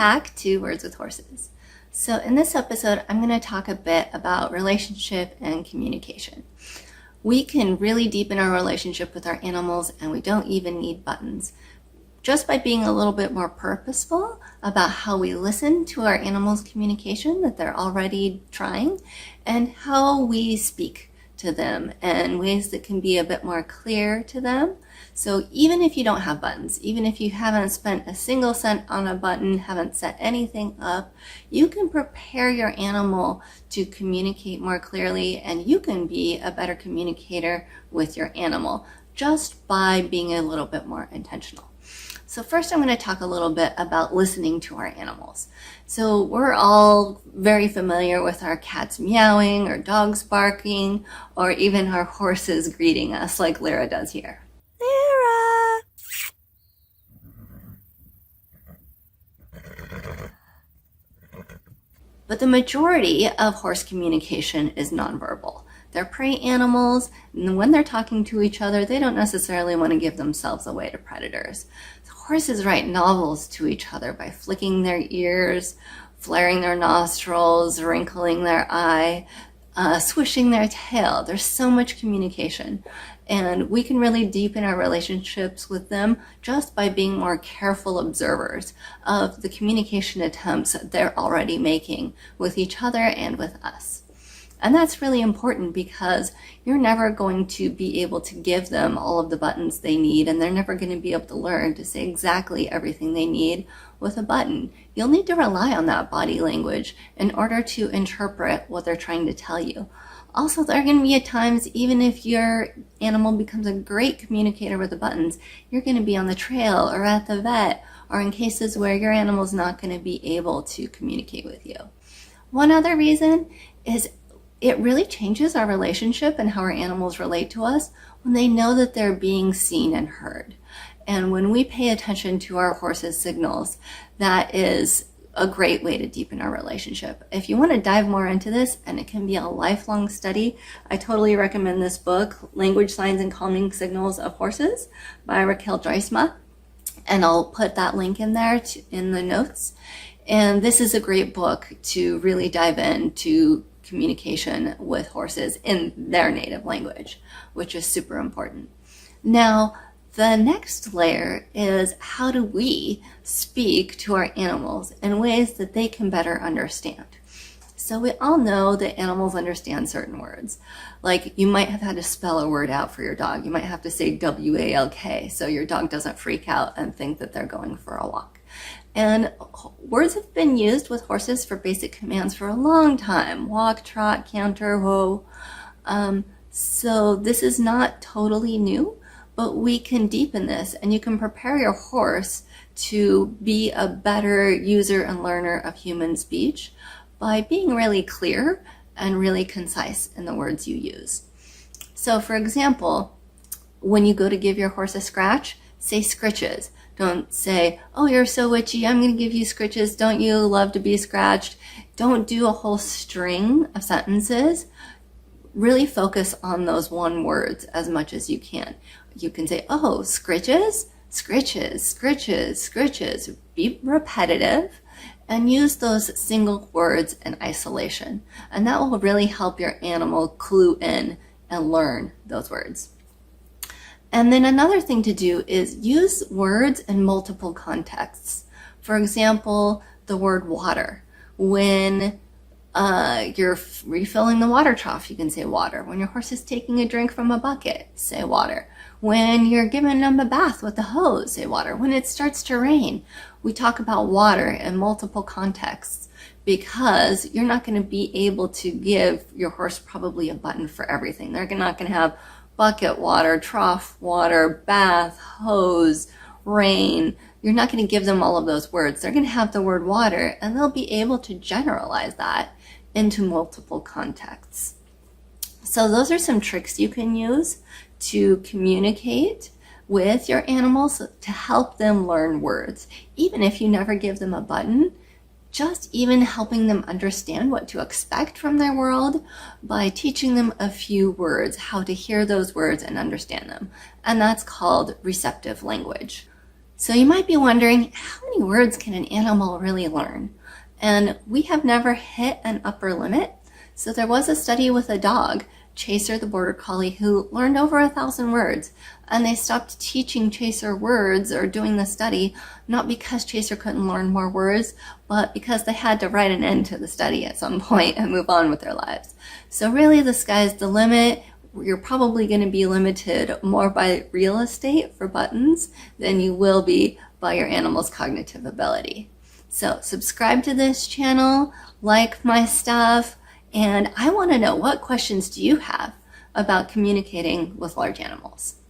back to Words with Horses. So in this episode, I'm going to talk a bit about relationship and communication. We can really deepen our relationship with our animals, and we don't even need buttons. Just by being a little bit more purposeful about how we listen to our animals' communication that they're already trying, and how we speak to them in ways that can be a bit more clear to them. So even if you don't have buttons, even if you haven't spent a single cent on a button, haven't set anything up, you can prepare your animal to communicate more clearly, and you can be a better communicator with your animal just by being a little bit more intentional. So first I'm going to talk a little bit about listening to our animals. So we're all very familiar with our cats meowing or dogs barking or even our horses greeting us like Lira does here. Lira! But the majority of horse communication is nonverbal. They're prey animals, and when they're talking to each other, they don't necessarily want to give themselves away to predators. Horses write novels to each other by flicking their ears, flaring their nostrils, wrinkling their eye, swishing their tail. There's so much communication, and we can really deepen our relationships with them just by being more careful observers of the communication attempts they're already making with each other and with us. And that's really important because you're never going to be able to give them all of the buttons they need, and they're never going to be able to learn to say exactly everything they need with a button. You'll need to rely on that body language in order to interpret what they're trying to tell you. Also, there are going to be at times, even if your animal becomes a great communicator with the buttons, you're going to be on the trail or at the vet, or in cases where your animal's not going to be able to communicate with you. One other reason is it really changes our relationship and how our animals relate to us when they know that they're being seen and heard. And when we pay attention to our horse's signals, that is a great way to deepen our relationship. If you want to dive more into this, and it can be a lifelong study, I totally recommend this book, Language, Signs, and Calming Signals of Horses by Raquel Joisma. And I'll put that link in there in the notes. And this is a great book to really dive into communication with horses in their native language, which is super important. Now, the next layer is how do we speak to our animals in ways that they can better understand? So we all know that animals understand certain words. Like you might have had to spell a word out for your dog. You might have to say W-A-L-K so your dog doesn't freak out and think that they're going for a walk. And words have been used with horses for basic commands for a long time. Walk, trot, canter, whoa. So this is not totally new, but we can deepen this, and you can prepare your horse to be a better user and learner of human speech by being really clear and really concise in the words you use. So for example, when you go to give your horse a scratch, say scritches. Don't say, oh, you're so witchy, I'm going to give you scritches. Don't you love to be scratched? Don't do a whole string of sentences. Really focus on those one words as much as you can. You can say, oh, scritches, scritches, scritches, scritches. Be repetitive and use those single words in isolation. And that will really help your animal clue in and learn those words. And then another thing to do is use words in multiple contexts. For example, the word water. When you're refilling the water trough, you can say water. When your horse is taking a drink from a bucket, say water. When you're giving them a bath with a hose, say water. When it starts to rain, we talk about water in multiple contexts because you're not going to be able to give your horse probably a button for everything. They're not going to have bucket water, trough water, bath, hose, rain. You're not going to give them all of those words. They're going to have the word water, and they'll be able to generalize that into multiple contexts. So those are some tricks you can use to communicate with your animals to help them learn words. Even if you never give them a button, just even helping them understand what to expect from their world by teaching them a few words, how to hear those words and understand them. And that's called receptive language. So you might be wondering, how many words can an animal really learn? And we have never hit an upper limit. So there was a study with a dog, Chaser the Border Collie, who learned over 1,000 words. And they stopped teaching Chaser words or doing the study, not because Chaser couldn't learn more words, but because they had to write an end to the study at some point and move on with their lives. So really the sky's the limit. You're probably going to be limited more by real estate for buttons than you will be by your animal's cognitive ability. So subscribe to this channel, like my stuff, and I want to know, what questions do you have about communicating with large animals?